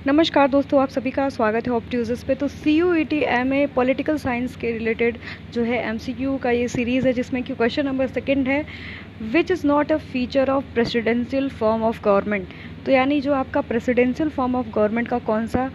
नमस्कार दोस्तों, आप सभी का स्वागत है ऑप्ट्यूजर्स पे। तो CUET MA पॉलिटिकल साइंस के रिलेटेड जो है MCQ का ये सीरीज़ है, जिसमें कि क्वेश्चन नंबर 2 है, which is not a feature of presidential form of government. तो यानी जो आपका प्रेसिडेंशियल फॉर्म ऑफ गवर्नमेंट का कौन सा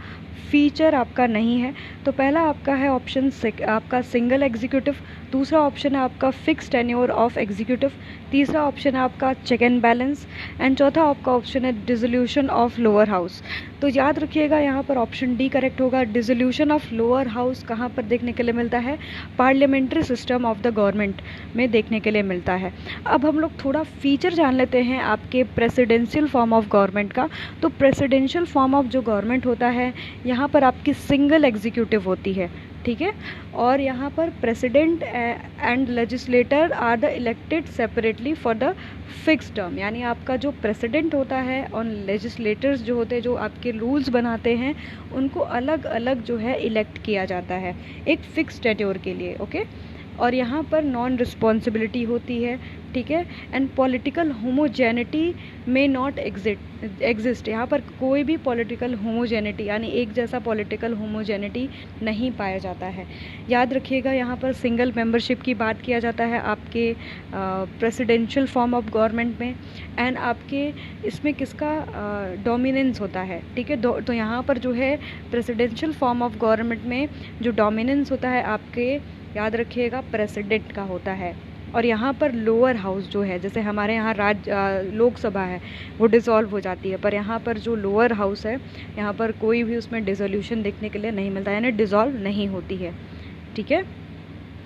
फीचर आपका नहीं है। तो पहला आपका है ऑप्शन आपका सिंगल एग्जीक्यूटिव, दूसरा ऑप्शन है आपका फिक्स टेन्योर ऑफ एग्जीक्यूटिव, तीसरा ऑप्शन है आपका चेक एंड बैलेंस, एंड चौथा आपका ऑप्शन है डिसोल्यूशन ऑफ लोअर हाउस। तो याद रखिएगा, यहाँ पर ऑप्शन डी करेक्ट होगा। डिसोल्यूशन ऑफ लोअर हाउस कहाँ पर देखने के लिए मिलता है? Parliamentary system of the government में देखने के लिए मिलता है। अब हम लोग थोड़ा फीचर जान लेते हैं आपके प्रेसिडेंशियल फॉर्म ऑफ गवर्नमेंट का। तो प्रेसिडेंशियल फॉर्म ऑफ जो गवर्नमेंट होता है, यहाँ पर आपकी सिंगल एग्जीक्यूटिव होती है, ठीक है। और यहाँ पर president and legislator are the elected separately for the fix term. यानी आपका जो प्रेसिडेंट होता है और लेजिस्लेटर्स जो होते हैं, जो आपके रूल्स बनाते हैं, उनको अलग अलग जो है इलेक्ट किया जाता है एक फिक्स टेन्योर के लिए, ओके। और यहाँ पर नॉन रिस्पॉन्सिबिलिटी होती है, ठीक है। एंड पॉलिटिकल होमोजेनिटी में नॉट एग्जिस्ट। यहाँ पर कोई भी पॉलिटिकल होमोजेनिटी यानी एक जैसा पॉलिटिकल होमोजेनिटी नहीं पाया जाता है। याद रखिएगा, यहाँ पर सिंगल मेंबरशिप की बात किया जाता है आपके प्रेसिडेंशियल फॉर्म ऑफ गवर्नमेंट में। एंड आपके इसमें किसका डोमिनेंस होता है, ठीक है। तो यहाँ पर जो है प्रेसिडेंशियल फॉर्म ऑफ गवर्नमेंट में जो डोमिनेंस होता है आपके, याद रखिएगा, प्रेसिडेंट का होता है। और यहाँ पर लोअर हाउस जो है, जैसे हमारे यहाँ लोकसभा है, वो डिसॉल्व हो जाती है, पर यहाँ पर जो लोअर हाउस है, यहाँ पर कोई भी उसमें डिसोल्यूशन देखने के लिए नहीं मिलता, यानी डिसॉल्व नहीं होती है, ठीक है।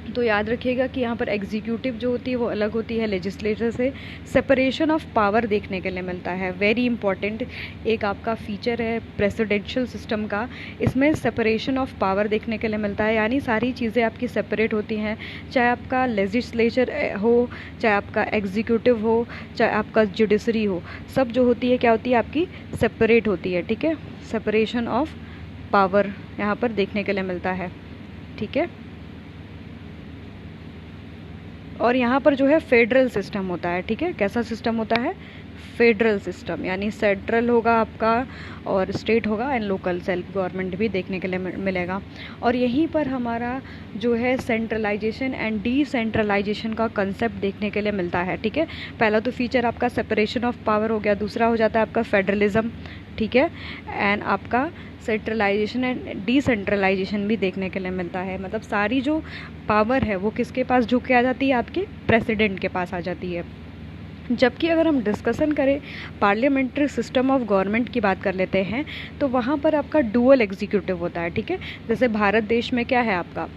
तो याद रखिएगा कि यहाँ पर एग्जीक्यूटिव जो होती है वो अलग होती है लेजिस्लेचर से। सेपरेशन ऑफ पावर देखने के लिए मिलता है, वेरी इंपॉर्टेंट एक आपका फीचर है प्रेसिडेंशियल सिस्टम का। इसमें सेपरेशन ऑफ पावर देखने के लिए मिलता है, यानी सारी चीज़ें आपकी सेपरेट होती हैं, चाहे आपका लेजिस्लेचर हो, चाहे आपका एग्जीक्यूटिव हो, चाहे आपका जुडिशरी हो, सब जो होती है क्या होती है आपकी सेपरेट होती है, ठीक है। सेपरेशन ऑफ पावर यहाँ पर देखने के लिए मिलता है, ठीक है। और यहाँ पर जो है फेडरल सिस्टम होता है, ठीक है। कैसा सिस्टम होता है? फेडरल सिस्टम, यानी सेंट्रल होगा आपका और स्टेट होगा एंड लोकल सेल्फ गवर्नमेंट भी देखने के लिए मिलेगा। और यहीं पर हमारा जो है सेंट्रलाइजेशन एंड डिसेंट्रलाइजेशन का कंसेप्ट देखने के लिए मिलता है, ठीक है। पहला तो फीचर आपका सेपरेशन ऑफ पावर हो गया, दूसरा हो जाता है आपका फेडरलिज्म, ठीक है। एंड आपका सेंट्रलाइजेशन एंड डिसेंट्रलाइजेशन भी देखने के लिए मिलता है। मतलब सारी जो पावर है वो किसके पास झुक के आ जाती है? आपके प्रेसिडेंट के पास आ जाती है। जबकि अगर हम डिस्कशन करें पार्लियामेंट्री सिस्टम ऑफ गवर्नमेंट की बात कर लेते हैं, तो वहाँ पर आपका डुअल एग्जीक्यूटिव होता है, ठीक है। जैसे भारत देश में क्या है आपका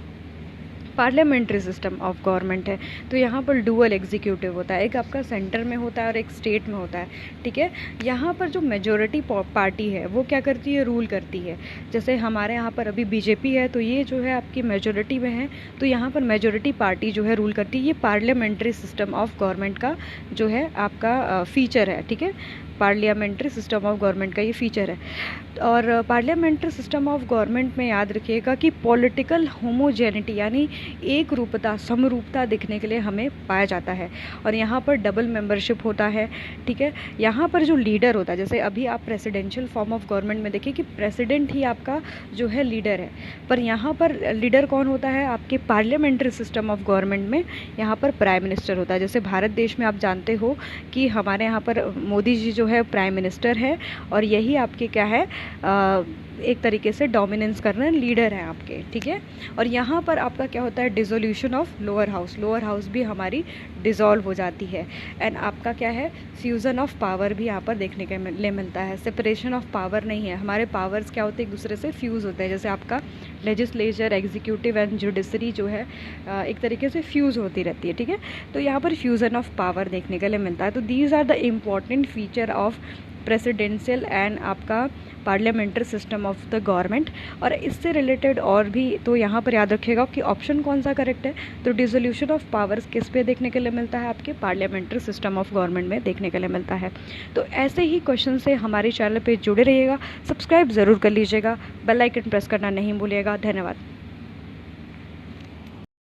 पार्लियामेंट्री सिस्टम ऑफ गवर्नमेंट है, तो यहाँ पर डुअल एग्जीक्यूटिव होता है, एक आपका सेंटर में होता है और एक स्टेट में होता है, ठीक है। यहाँ पर जो मेजॉरिटी पार्टी है वो क्या करती है? रूल करती है। जैसे हमारे यहाँ पर अभी बीजेपी है, तो ये जो है आपकी मेजॉरिटी में है, तो यहाँ पर मेजॉरिटी पार्टी जो है रूल करती है। ये पार्लियामेंट्री सिस्टम ऑफ गवर्नमेंट का जो है आपका फीचर है, ठीक है। पार्लियामेंट्री सिस्टम ऑफ गवर्नमेंट का ये फीचर है। और पार्लियामेंट्री सिस्टम ऑफ गवर्नमेंट में याद रखिएगा कि पॉलिटिकल होमोजेनिटी यानी एक रूपता, समरूपता देखने के लिए हमें पाया जाता है। और यहाँ पर डबल मेंबरशिप होता है, ठीक है। यहाँ पर जो लीडर होता है, जैसे अभी आप प्रेसिडेंशियल फॉर्म ऑफ गवर्नमेंट में देखिए कि प्रेसिडेंट ही आपका जो है लीडर है, पर यहाँ पर लीडर कौन होता है? आपके पार्लियामेंट्री सिस्टम ऑफ गवर्नमेंट में यहाँ पर प्राइम मिनिस्टर होता है। जैसे भारत देश में आप जानते हो कि हमारे यहाँ पर मोदी जी जो है प्राइम मिनिस्टर है, और यही आपके क्या है एक तरीके से डोमिनेंस कर रहे हैं, लीडर हैं आपके, ठीक है। और यहाँ पर आपका क्या होता है? Dissolution of lower house, lower house भी हमारी डिसॉल्व हो जाती है। एंड आपका क्या है? फ्यूज़न ऑफ पावर भी यहाँ पर देखने के लिए मिलता है। सेपरेशन ऑफ पावर नहीं है, हमारे पावर्स क्या होते हैं? एक दूसरे से फ्यूज़ होते हैं। जैसे आपका लेजिस्लेचर, एग्जीक्यूटिव एंड जुडिशरी जो है एक तरीके से फ्यूज़ होती रहती है, ठीक है। तो यहाँ पर फ्यूज़न ऑफ पावर देखने के लिए मिलता है। तो these are the important feature of presidential and आपका parliamentary system of the government. और इससे रिलेटेड और भी, तो यहाँ पर याद रखिएगा कि ऑप्शन कौन सा करेक्ट है? तो डिसोल्यूशन ऑफ पावर्स किस पे देखने के लिए मिलता है? आपके पार्लियामेंट्री सिस्टम ऑफ गवर्नमेंट में देखने के लिए मिलता है। तो ऐसे ही क्वेश्चन से हमारे चैनल पे जुड़े रहिएगा, सब्सक्राइब ज़रूर कर लीजिएगा, बेल आइकन प्रेस करना नहीं भूलिएगा। धन्यवाद।